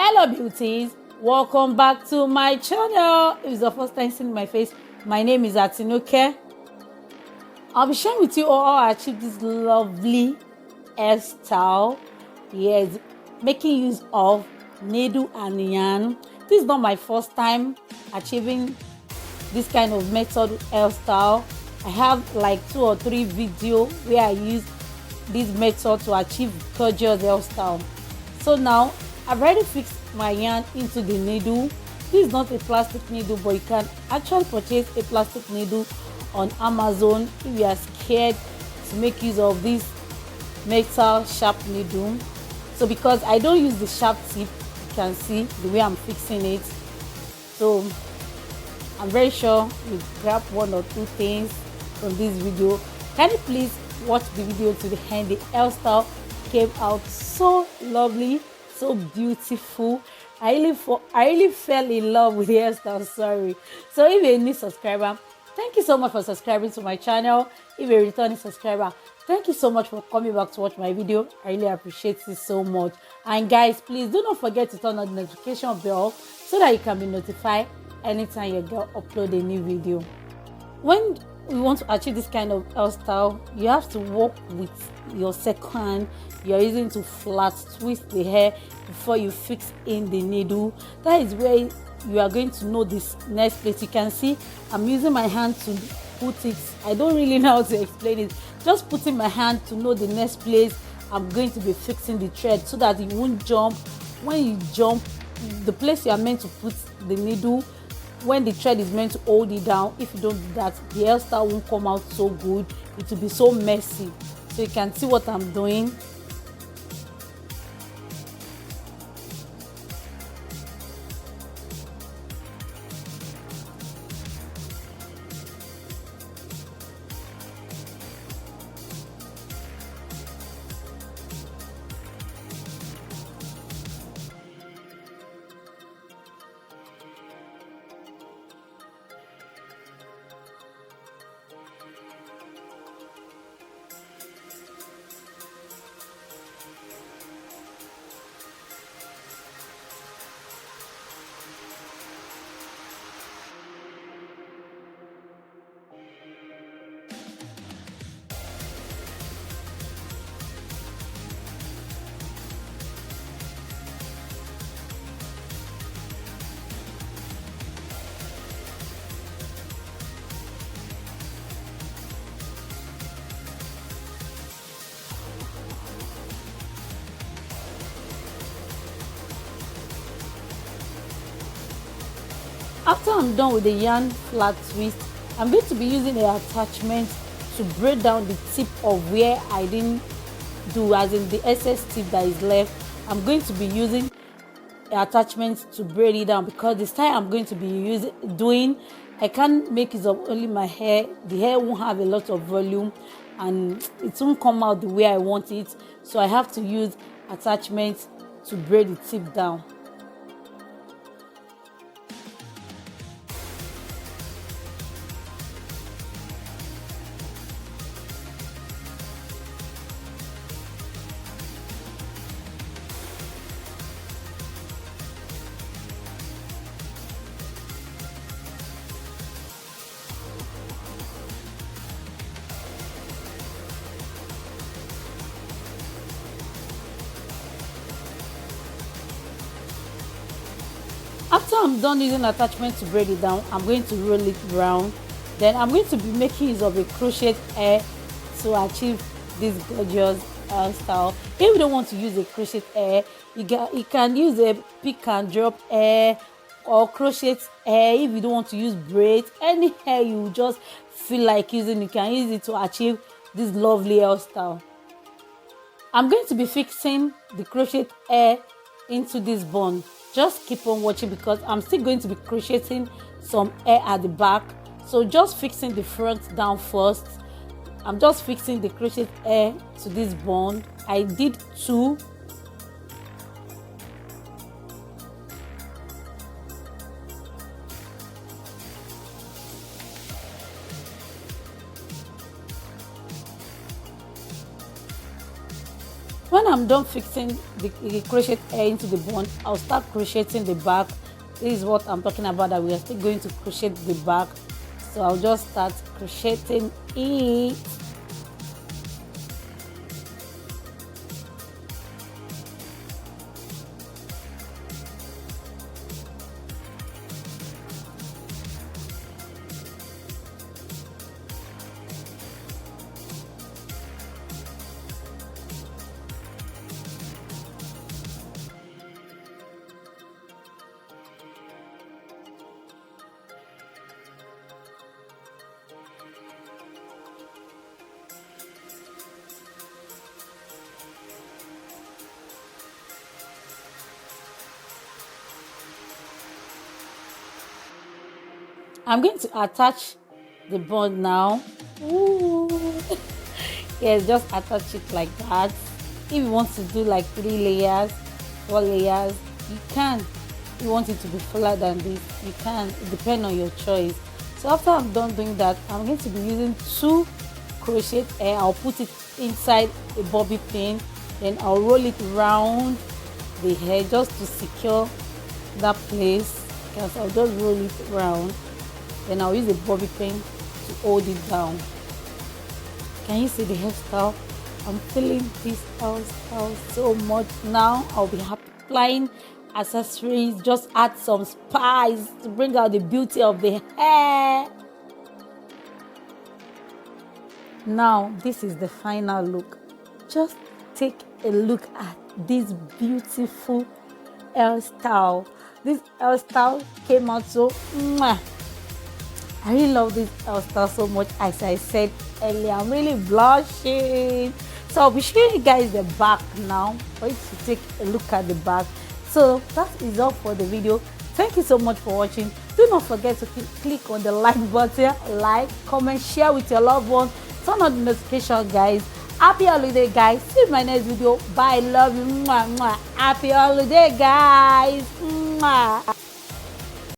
Hello beauties, welcome back to my channel. If it's the first time seeing my face, my name is Atinuke. I'll be sharing with you all how I achieved this lovely hairstyle. Yes, making use of needle and yarn. This is not my first time achieving this kind of method hairstyle. I have like 2 or 3 videos where I use this method to achieve gorgeous hairstyle. So now I've already fixed my yarn into the needle. This is not a plastic needle, but you can actually purchase a plastic needle on Amazon if you are scared to make use of this metal sharp needle. So because I don't use the sharp tip, you can see the way I'm fixing it. So I'm very sure you grab 1 or 2 things from this video. Can you please watch the video to the end? The hairstyle came out so lovely, so beautiful. I really fell in love with the hairstyle. Sorry. So if you're a new subscriber, thank you so much for subscribing to my channel. If you're a returning subscriber, thank you so much for coming back to watch my video. I really appreciate it so much. And guys, please do not forget to turn on the notification bell so that you can be notified anytime your girl upload a new video. When you want to achieve this kind of hairstyle, you have to work with your second hand you're using to flat twist the hair before you fix in the needle. That is where you are going to know this next place. You can see I'm using my hand to put it. I don't really know how to explain it. Just putting my hand to know the next place I'm going to be fixing the thread so that it won't jump. When you jump, the place you are meant to put the needle, when the thread is meant to hold it down, if you don't do that, the hairstyle won't come out so good. It will be so messy. So you can see what I'm doing. After I'm done with the yarn flat twist, I'm going to be using an attachment to braid down the tip of where I didn't do, as in the excess tip that is left. I'm going to be using an attachment to braid it down because the style I'm going to be doing, I can't make use of only my hair. The hair won't have a lot of volume and it won't come out the way I want it. So I have to use attachment to braid the tip down. After I'm done using attachment to braid it down, I'm going to roll it round. Then I'm going to be making use of a crochet hair to achieve this gorgeous hairstyle. If you don't want to use a crochet hair, you can use a pick and drop hair or crochet hair. If you don't want to use braids, any hair you just feel like using, you can use it to achieve this lovely hairstyle. I'm going to be fixing the crochet hair into this bun. Just keep on watching because I'm still going to be crocheting some hair at the back. So just fixing the front down first. I'm just fixing the crochet hair to this bun. I did 2. When when I'm done fixing the crochet hair into the bun, I'll start crocheting the back. This is what I'm talking about, that we are still going to crochet the back. So I'll just start crocheting it. I'm going to attach the bun now. Ooh. Yes, just attach it like that. If you want to do like 3 layers, 4 layers, you can. If you want it to be fuller than this, you can. It depends on your choice. So after I'm done doing that, I'm going to be using 2 crochet hair. I'll put it inside a bobby pin, then I'll roll it around the hair just to secure that place. Because I'll just roll it around. Then I'll use a bobby pin to hold it down. Can you see the hairstyle? I'm feeling this hairstyle so much now. I'll be happy applying accessories. Just add some spice to bring out the beauty of the hair. Now, this is the final look. Just take a look at this beautiful hairstyle. This hairstyle came out so mwah. I really love this hairstyle so much. As I said earlier, I'm really blushing. So I'll be showing you guys the back now for you to take a look at the back. So that is all for the video. Thank you so much for watching. Do not forget to click on the like button, like, comment, share with your loved ones, turn on the notification, guys. Happy holiday, guys. See you in my next video. Bye. Love you. Mwah, mwah. Happy holiday, guys. Mwah.